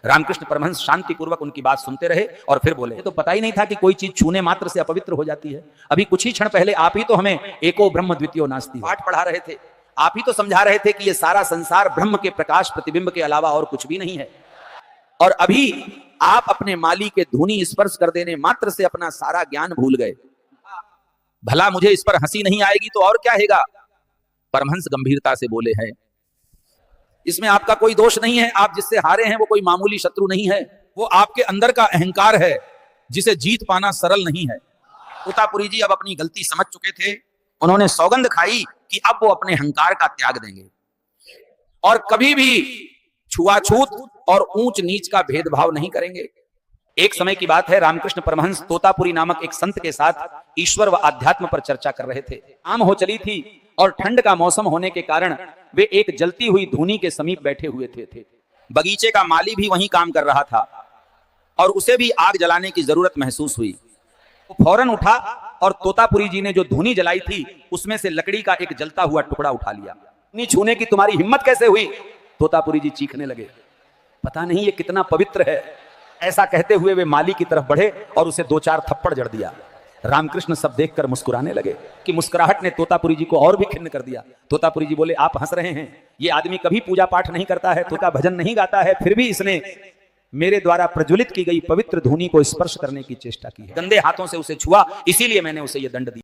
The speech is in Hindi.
रामकृष्ण परमहंस शांति पूर्वक उनकी बात सुनते रहे और फिर बोले, तो पता ही नहीं था कि कोई चीज छूने मात्र से अपवित्र हो जाती है। अभी कुछ ही क्षण पहले आप ही तो हमें एको ब्रह्म द्वितीयो नास्ति पाठ पढ़ा रहे थे, आप ही तो समझा रहे थे कि ये सारा संसार ब्रह्म के प्रकाश प्रतिबिंब के अलावा और कुछ भी नहीं है। और अभी आप अपने माली के धूनी स्पर्श कर देने मात्र से अपना सारा ज्ञान भूल गए। भला मुझे इस पर हंसी नहीं आएगी तो और क्या हैगा। परमहंस गंभीरता से बोले हैं, इसमें आपका कोई दोष नहीं है। आप जिससे हारे हैं वो कोई मामूली शत्रु नहीं है, वो आपके अंदर का अहंकार है जिसे जीत पाना सरल नहीं है। तोतापुरी जी अब अपनी गलती समझ चुके थे। उन्होंने सौगंध खाई कि अब वो अपने अहंकार का त्याग देंगे और कभी भी छुआछूत और ऊंच नीच का भेदभाव नहीं करेंगे। एक समय की बात है, रामकृष्ण परमहंस तोतापुरी नामक एक संत के साथ ईश्वर व आध्यात्म पर चर्चा कर रहे थे। आम हो चली थी और ठंड का मौसम होने के कारण वे एक जलती हुई धूनी के समीप बैठे हुए थे। बगीचे का माली भी वहीं काम कर रहा था और उसे भी आग जलाने की जरूरत महसूस हुई। वो फौरन उठा और तोतापुरी जी ने जो धूनी जलाई थी उसमें से लकड़ी का एक जलता हुआ टुकड़ा उठा लिया। धूनी छूने की तुम्हारी हिम्मत कैसे हुई? तोतापुरी जी चीखने लगे, पता नहीं ये कितना पवित्र है। ऐसा कहते हुए वे माली की तरफ बढ़े और उसे 2-4 थप्पड़ जड़ दिया। रामकृष्ण सब देखकर मुस्कुराने लगे कि मुस्कुराहट ने तोतापुरी जी को और भी खिन्न कर दिया। तोतापुरी जी बोले, आप हंस रहे हैं, ये आदमी कभी पूजा पाठ नहीं करता है, तोता भजन नहीं गाता है, फिर भी इसने मेरे द्वारा प्रज्वलित की गई पवित्र धूनी को स्पर्श करने की चेष्टा की है। गंदे हाथों से उसे छुआ, इसीलिए मैंने उसे यह दंड दिया।